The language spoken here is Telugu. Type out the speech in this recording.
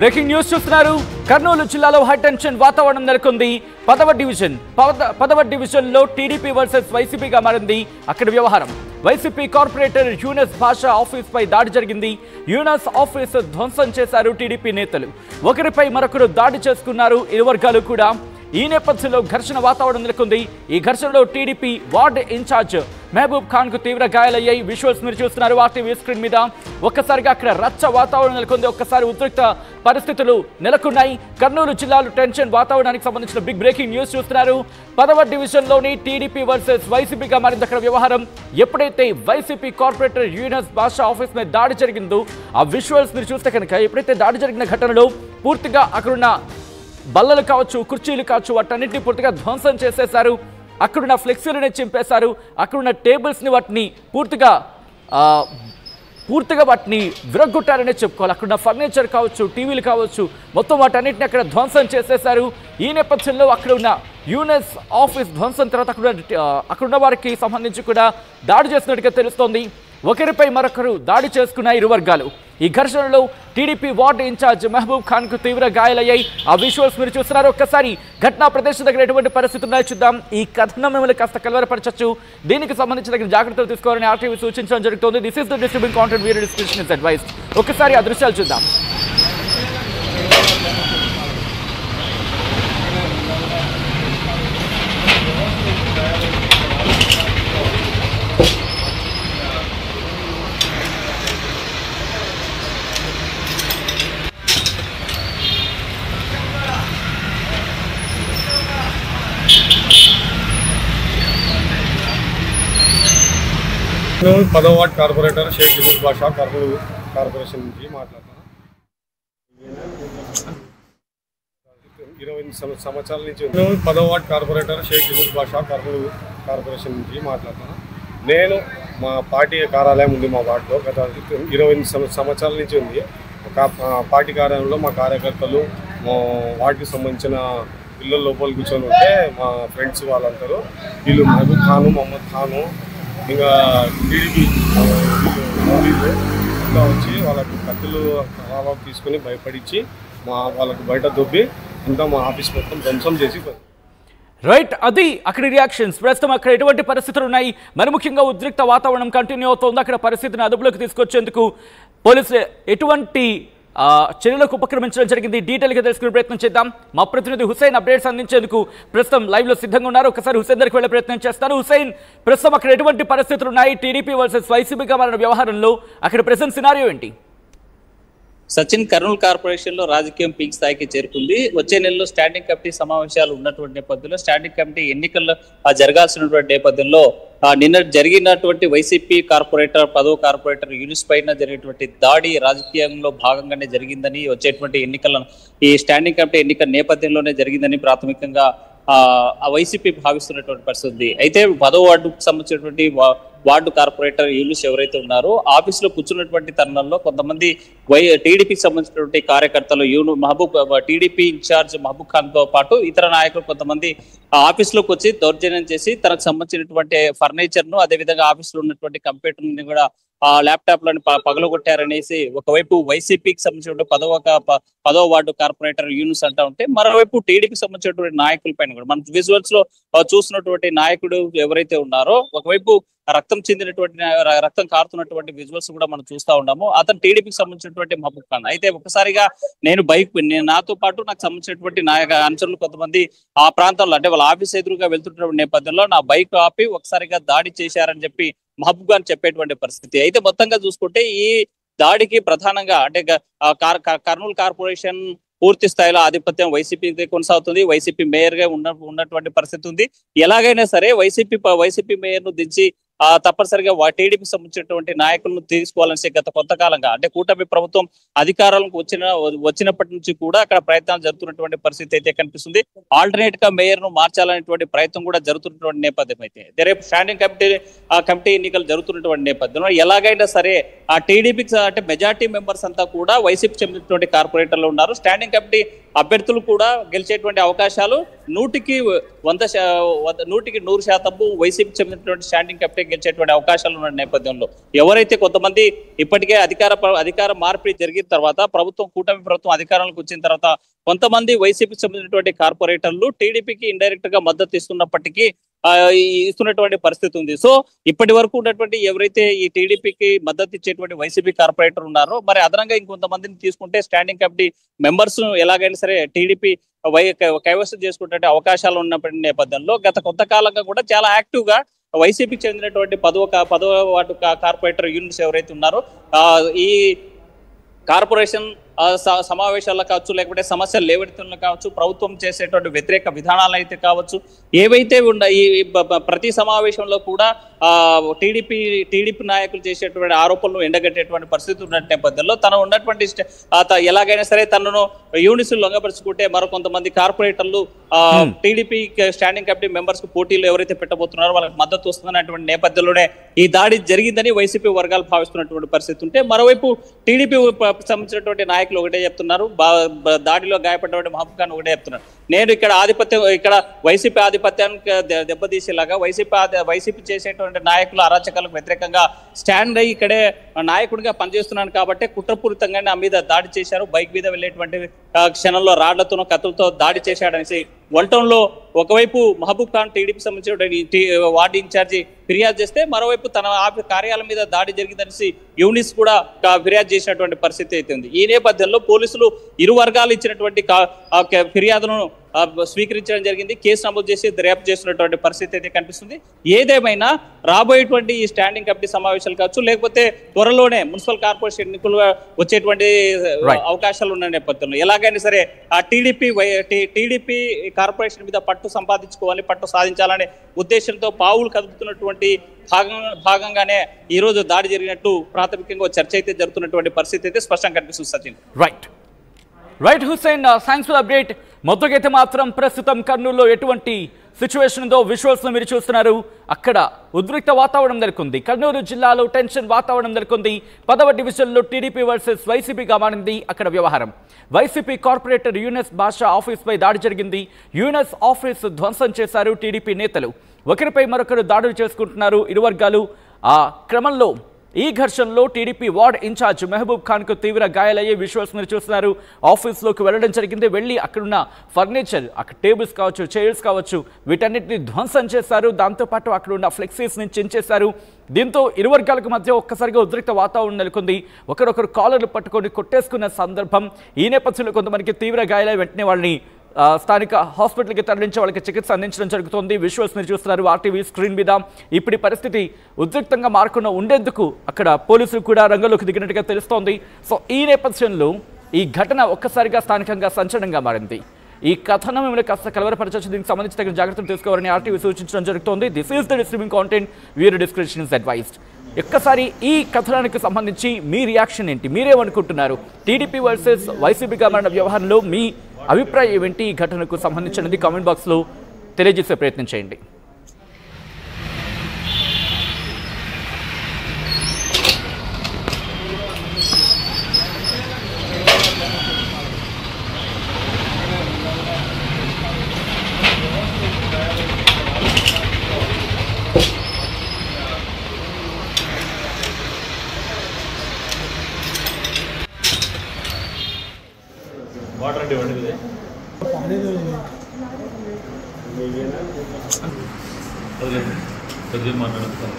బ్రేకింగ్ న్యూస్ చూస్తున్నారు. కర్నూలు జిల్లాలో హై టెన్షన్ వాతావరణం నెలకొంది. పదవ డివిజన్ లో టీడీపీ వర్సెస్ వైసీపీగా మారింది అక్కడ వ్యవహారం. వైసీపీ కార్పొరేటర్ యూనస్ భాషా ఆఫీస్ పై దాడి జరిగింది. యూనస్ ఆఫీస్ ధ్వంసం చేశారు టీడీపీ నేతలు. ఒకరిపై మరొకరు దాడి చేసుకున్నారు ఇరు వర్గాలు కూడా. ఈ నేపథ్యంలో ఘర్షణ వాతావరణం నెలకొంది. ఈ ఘర్షణలో టీడీపీ వార్డ్ ఇన్ఛార్జ్ మహబూబ్ ఖాన్ కు తీవ్ర గాయాలయ్యాయి. విజువల్స్ మీరు చూస్తున్నారు ఆర్టీవీ స్క్రీన్ మీద. ఒక్కసారిగా అక్కడ రచ్చ వాతావరణం నెలకొంది. ఒక్కసారి ఉద్రిక్త పరిస్థితులు నెలకొన్నాయి. కర్నూలు జిల్లాలో టెన్షన్ వాతావరణానికి సంబంధించిన బిగ్ బ్రేకింగ్ న్యూస్ చూస్తున్నారు. 10వ డివిజన్లోని టీడీపీ వర్సెస్ వైసీపీగా మారింది అక్కడ వ్యవహారం. ఎప్పుడైతే వైసీపీ కార్పొరేటర్ యూనస్ భాషా ఆఫీస్ మీద దాడి జరిగిందో ఆ విజువల్స్ మీరు చూస్తే కనుక ఎప్పుడైతే దాడి జరిగిన ఘటనలో పూర్తిగా అక్కడున్న బల్లలు కావచ్చు, కుర్చీలు కావచ్చు, వాటన్నిటిని పూర్తిగా ధ్వంసం చేసేశారు. అక్కడున్న ఫ్లెక్సీలని చింపేశారు. అక్కడున్న టేబుల్స్ని వాటిని పూర్తిగా వాటిని విరగొట్టారనే చెప్పుకోవాలి. అక్కడున్న ఫర్నిచర్ కావచ్చు, టీవీలు కావచ్చు, మొత్తం వాటన్నిటిని అక్కడ ధ్వంసం చేసేశారు. ఈ నేపథ్యంలో అక్కడ ఉన్న యూనస్ ఆఫీస్ ధ్వంసం తర్వాత అక్కడున్న వారికి సంబంధించి కూడా దాడి చేసినట్టుగా తెలుస్తోంది. ఒకరిపై మరొకరు దాడి చేసుకున్న ఇరు వర్గాలు. ఈ ఘర్షణలో టీడీపీ వార్డు ఇన్ఛార్జ్ మహబూబ్ ఖాన్ కు తీవ్ర గాయాలయ్యాయి. ఆ విజువల్స్ మీరు చూస్తున్నారు. ఒక్కసారి ఘటనా ప్రదేశం దగ్గర ఎటువంటి పరిస్థితి ఉన్నాయో చూద్దాం. ఈ కథనం మిమ్మల్ని కాస్త కలవరపరచచ్చు. దీనికి సంబంధించిన జాగ్రత్తలు తీసుకోవాలని ఆర్టీవీ సూచించడం జరుగుతుంది. This is the distributing content video description is advised. ఒక్కసారి ఆ దృశ్యాలు చూద్దాం. నేను 10వ వార్డ్ కార్పొరేటర్ షేక్ యూనస్ భాషా కర్నూలు కార్పొరేషన్ నుంచి మాట్లాడుతున్నాను. 20 సంవత్సరాల నుంచి నేను 10వ వార్డ్ కార్పొరేటర్ షేక్ యూనస్ భాషా కర్నూలు కార్పొరేషన్ నుంచి మాట్లాడుతున్నాను. నేను మా పార్టీ కార్యాలయం ఉంది మా వార్డులో. గత 20 సంవత్సరాల నుంచి ఉంది. పార్టీ కార్యాలయంలో మా కార్యకర్తలు మా వార్డుకి సంబంధించిన పిల్లలు లోపల కూర్చొని ఉంటే మా ఫ్రెండ్స్ వాళ్ళందరూ వీళ్ళు మహబూబ్ ఖాను, మొహమ్మద్ ఖాను, ఇంకా టీడీపీ ఇంకా వచ్చి వాళ్ళకు కత్తులు కళాలకు తీసుకొని భయపడించి వాళ్ళకు బయట దొబ్బి ఇంకా మా ఆఫీస్ మొత్తం ధ్వంసం చేసి రైట్. అది అక్కడి రియాక్షన్స్. ప్రస్తుతం అక్కడ ఎటువంటి పరిస్థితులు ఉన్నాయి, మరి ముఖ్యంగా ఉద్రిక్త వాతావరణం కంటిన్యూ అవుతోంది. అక్కడ పరిస్థితిని అదుపులోకి తీసుకొచ్చేందుకు పోలీసులు ఎటువంటి చర్యలకు ఉపక్రమించడం జరిగింది, డీటెయిల్గా తెలుసుకునే ప్రయత్నం చేద్దాం. మా ప్రతినిధి హుసేన్ అప్డేట్స్ అందించేందుకు ప్రస్తుతం లైవ్లో సిద్ధంగా ఉన్నారు. ఒకసారి హుసేన్ దగ్గరికి వెళ్ళే ప్రయత్నం చేస్తాను. హుసేన్, ప్రస్తుతం అక్కడ ఎటువంటి పరిస్థితులు ఉన్నాయి? టీడీపీ వర్సెస్ వైసీపీగా మారిన వ్యవహారంలో అక్కడ ప్రెజెంట్ సినారియో ఏంటి? సచిన్, కర్నూలు కార్పొరేషన్ లో రాజకీయం పీక్ స్థాయికి చేరుకుంది. వచ్చే నెలలో స్టాండింగ్ కమిటీ సమావేశాలు ఉన్నటువంటి నేపథ్యంలో, స్టాండింగ్ కమిటీ ఎన్నికల్లో జరగాల్సినటువంటి నేపథ్యంలో నిన్న జరిగినటువంటి వైసీపీ కార్పొరేటర్ 10వ కార్పొరేటర్ యూనిస్ పైన జరిగినటువంటి దాడి రాజకీయంలో భాగంగానే జరిగిందని, వచ్చేటువంటి ఈ స్టాండింగ్ కమిటీ ఎన్నికల నేపథ్యంలోనే జరిగిందని ప్రాథమికంగా వైసీపీ భావిస్తున్నటువంటి పరిస్థితి. అయితే 10వ వార్డుకు సంబంధించినటువంటి వార్డు కార్పొరేటర్ యూనిస్ ఎవరైతే ఉన్నారో ఆఫీసులో కూర్చున్నటువంటి తరుణంలో కొంతమంది టీడీపీకి సంబంధించినటువంటి కార్యకర్తలు టీడీపీ ఇన్ఛార్జ్ మహబూబ్ ఖాన్ తో పాటు ఇతర నాయకులు కొంతమంది ఆఫీసులోకి వచ్చి దౌర్జన్యం చేసి తనకు సంబంధించినటువంటి ఫర్నిచర్ ను, అదేవిధంగా ఆఫీసులో ఉన్నటువంటి కంప్యూటర్ ని కూడా ల్యాప్టాప్ లను పగలగొట్టారనేసి ఒకవైపు వైసీపీకి సంబంధించిన 10వ వార్డు కార్పొరేటర్ యూనిస్ అంటా ఉంటే, మరోవైపు టీడీపీకి సంబంధించినటువంటి నాయకుల పైన కూడా మనం విజువల్స్ లో చూసినటువంటి నాయకుడు ఎవరైతే ఉన్నారో ఒకవైపు రక్తం కారుతున్నటువంటి విజువల్స్ కూడా మనం చూస్తా ఉన్నాము. అతను టీడీపీకి సంబంధించినటువంటి మహబూబ్ ఖాన్. అయితే ఒకసారిగా నాతో పాటు నాకు సంబంధించినటువంటి అనుచరులు కొంతమంది ఆ ప్రాంతంలో అంటే వాళ్ళ ఆఫీస్ ఎదురుగా వెళ్తున్నటువంటి నేపథ్యంలో నా బైక్ ఆపి ఒకసారిగా దాడి చేశారని చెప్పి మహబూబ్ ఖాన్ చెప్పేటువంటి పరిస్థితి. అయితే మొత్తంగా చూసుకుంటే ఈ దాడికి ప్రధానంగా అంటే కర్నూలు కార్పొరేషన్ పూర్తి స్థాయిలో ఆధిపత్యం వైసీపీ కొనసాగుతుంది. వైసీపీ మేయర్ గా ఉన్నటువంటి పరిస్థితి ఉంది. ఎలాగైనా సరే వైసీపీ మేయర్ ను దించి తప్పనిసరిగా టీడీపీకి సంబంధించినటువంటి నాయకులను తీసుకోవాలని గత కొంతకాలంగా అంటే కూటమి ప్రభుత్వం అధికారాలకు వచ్చినప్పటి నుంచి కూడా అక్కడ ప్రయత్నాలు జరుగుతున్నటువంటి పరిస్థితి అయితే కనిపిస్తుంది. ఆల్టర్నేట్ గా మేయర్ ను మార్చాలనేటువంటి ప్రయత్నం కూడా జరుగుతున్నటువంటి నేపథ్యం అయితే రేపు స్టాండింగ్ కమిటీ ఎన్నికలు జరుగుతున్నటువంటి నేపథ్యంలో ఎలాగైనా సరే ఆ టీడీపీకి అంటే మెజార్టీ మెంబర్స్ అంతా కూడా వైసీపీ చెందినటువంటి కార్పొరేటర్లు ఉన్నారు. స్టాండింగ్ కమిటీ అభ్యర్థులు కూడా గెలిచేటువంటి అవకాశాలు నూటికి 100% వైసీపీకి చెందినటువంటి స్టాండింగ్ కెప్టెన్ గెలిచేటువంటి అవకాశాలు ఉన్న నేపథ్యంలో ఎవరైతే కొంతమంది ఇప్పటికే అధికార మార్పిడి జరిగిన తర్వాత కూటమి ప్రభుత్వం అధికారంలోకి వచ్చిన తర్వాత కొంతమంది వైసీపీకి సంబంధించినటువంటి కార్పొరేటర్లు టీడీపీకి ఇండైరెక్ట్ గా మద్దతు ఇస్తున్నప్పటికీ ఇస్తున్నటువంటి పరిస్థితి ఉంది. సో ఇప్పటి వరకు ఉన్నటువంటి ఎవరైతే ఈ టీడీపీకి మద్దతు ఇచ్చేటువంటి వైసీపీ కార్పొరేటర్ ఉన్నారో మరి అదనంగా ఇంకొంతమందిని తీసుకుంటే స్టాండింగ్ కమిటీ మెంబర్స్ ఎలాగైనా సరే టీడీపీ కైవసం చేసుకునే అవకాశాలు ఉన్నప్పటి నేపథ్యంలో గత కొంతకాలంగా కూడా చాలా యాక్టివ్ గా వైసీపీకి చెందినటువంటి పదవ వార్డు కార్పొరేటర్ యూనిట్స్ ఎవరైతే ఉన్నారో ఈ కార్పొరేషన్ సమావేశాల్లో కావచ్చు, లేకపోతే సమస్యలు లేవనెత్తుల్లో కావచ్చు, ప్రభుత్వం చేసేటువంటి వ్యతిరేక విధానాలు అయితే కావచ్చు, ఏవైతే ఉన్నాయి ప్రతి సమావేశంలో కూడా టీడీపీ నాయకులు చేసేటువంటి ఆరోపణలు ఎండగట్టేటువంటి పరిస్థితి ఉన్న నేపథ్యంలో తను ఉన్నటువంటి ఎలాగైనా సరే తనను యూనిట్స్ లొంగపరుచుకుంటే మరో కొంతమంది కార్పొరేటర్లు టీడీపీ స్టాండింగ్ కమిటీ మెంబర్స్ కు పోటీలు ఎవరైతే పెట్టబోతున్నారో వాళ్ళకి మద్దతు వస్తున్నటువంటి నేపథ్యంలోనే ఈ దాడి జరిగిందని వైసీపీ వర్గాలు భావిస్తున్నటువంటి పరిస్థితి ఉంటే, మరోవైపు టీడీపీ సంబంధించినటువంటి నాయకులు ఒకటే చెప్తున్నారు, దాడిలో గాయపడ్డ మహబూబ్ ఖాన్ ఒకటే చెప్తున్నారు, నేను ఇక్కడ వైసీపీ ఆధిపత్యానికి దెబ్బతీసేలాగా వైసీపీ చేసేటువంటి నాయకులు అరాచకాలకు వ్యతిరేకంగా స్టాండ్ అయ్యి ఇక్కడే నాయకుడిగా పనిచేస్తున్నాను కాబట్టి కుట్రపూరితంగా నా మీద దాడి చేశారు, బైక్ మీద వెళ్ళేటువంటి క్షణంలో రాళ్లతోనో కత్తులతో దాడి చేశాడనేసి వల్టౌన్లో ఒకవైపు మహబూబ్ ఖాన్ టీడీపీ సంబంధించిన వార్డు ఇన్ఛార్జి ఫిర్యాదు చేస్తే, మరోవైపు తన కార్యాలయం మీద దాడి జరిగిందనేసి యూనిస్ కూడా ఫిర్యాదు చేసినటువంటి పరిస్థితి అయితే ఉంది. ఈ నేపథ్యంలో పోలీసులు ఇరు వర్గాలు ఇచ్చినటువంటి ఫిర్యాదును స్వీకరించడం జరిగింది, కేసు నమోదు చేసి దర్యాప్తు చేస్తున్నటువంటి పరిస్థితి అయితే కనిపిస్తుంది. ఏదేమైనా రాబోయేటువంటి ఈ స్టాండింగ్ కమిటీ సమావేశాలు కావచ్చు, లేకపోతే త్వరలోనే మున్సిపల్ కార్పొరేషన్ ఎన్నికలు వచ్చేటువంటి అవకాశాలు ఉన్న నేపథ్యంలో ఎలాగైనా సరే ఆ టీడీపీ కార్పొరేషన్ మీద పట్టు సంపాదించుకోవాలి, పట్టు సాధించాలనే ఉద్దేశంతో పావులు కదుపుతున్నటువంటి భాగంగానే ఈ రోజు దాడి జరిగినట్టు ప్రాథమికంగా చర్చ అయితే జరుగుతున్నటువంటి పరిస్థితి అయితే స్పష్టంగా కనిపిస్తుంది. Sachin. Right Hussain, thanks for update. మొత్తంకైతే మాత్రం ప్రస్తుతం కర్నూలులో ఎటువంటి సిచ్యువేషన్ ఉందో విజువల్స్ మీరు చూస్తున్నారు. అక్కడ ఉద్రిక్త వాతావరణం నెలకొంది. కర్నూలు జిల్లాలో టెన్షన్ వాతావరణం నెలకొంది. 10వ డివిజన్లో టీడీపీ వర్సెస్ వైసీపీగా మారింది అక్కడ వ్యవహారం. వైసీపీ కార్పొరేటర్ యూనస్ బాషా ఆఫీస్పై దాడి జరిగింది. యూనస్ ఆఫీస్ ధ్వంసం చేశారు టీడీపీ నేతలు. ఒకరిపై మరొకరు దాడులు చేసుకుంటున్నారు ఇరు వర్గాలు. ఆ క్రమంలో ఈ ఘర్షణలో టీడీపీ వార్డ్ ఇన్ఛార్జ్ మహబూబ్ ఖాన్కు తీవ్ర గాయాలయ్యే విజువల్స్ మీరు చూస్తున్నారు. ఆఫీస్లోకి వెళ్ళడం జరిగింది. వెళ్ళి అక్కడున్న ఫర్నిచర్, అక్కడ టేబుల్స్ కావచ్చు, చైర్స్ కావచ్చు, వీటన్నిటిని ధ్వంసం చేశారు. దాంతోపాటు అక్కడున్న ఫ్లెక్సీస్ని చించేశారు. దీంతో ఇరు వర్గాలకు మధ్య ఒక్కసారిగా ఉద్రిక్త వాతావరణం నెలకొంది. ఒకరొకరు కాలర్లు పట్టుకొని కొట్టేసుకున్న సందర్భం. ఈ నేపథ్యంలో కొంతమందికి తీవ్ర గాయాలై వెంటనే వాళ్ళని స్థానిక హాస్పిటల్కి తరలించి వాళ్ళకి చికిత్స అందించడం జరుగుతోంది. విజువల్స్ మీరు చూస్తున్నారు ఆర్టీవీ స్క్రీన్ మీద. ఇప్పుడు పరిస్థితి ఉద్రిక్తంగా మారకుండా ఉండేందుకు అక్కడ పోలీసులు కూడా రంగంలోకి దిగినట్టుగా తెలుస్తోంది. సో ఈ నేపథ్యంలో ఈ ఘటన ఒక్కసారిగా స్థానికంగా సంచలనంగా మారింది. ఈ కథనం మిమ్మల్ని కాస్త కలవరపరచవచ్చు. దీనికి సంబంధించి తగిన జాగ్రత్తలు తీసుకోవాలని ఆర్టీవీ సూచించడం జరుగుతోంది. This is the distributing content, viewer description is advised. ఒక్కసారి ఈ కథనానికి సంబంధించి మీ రియాక్షన్ ఏంటి? మీరేమనుకుంటున్నారు? టీడీపీ వర్సెస్ వైసీపీగా మారిన వ్యవహారంలో మీ అభిప్రాయం ఏంటి? ఈ ఘటనకు సంబంధించినది కామెంట్ బాక్స్లో తెలియజేసే ప్రయత్నం చేయండి. వాటర్ అంటే వండిదే కొద్దిగా మాట్లాడుతాను.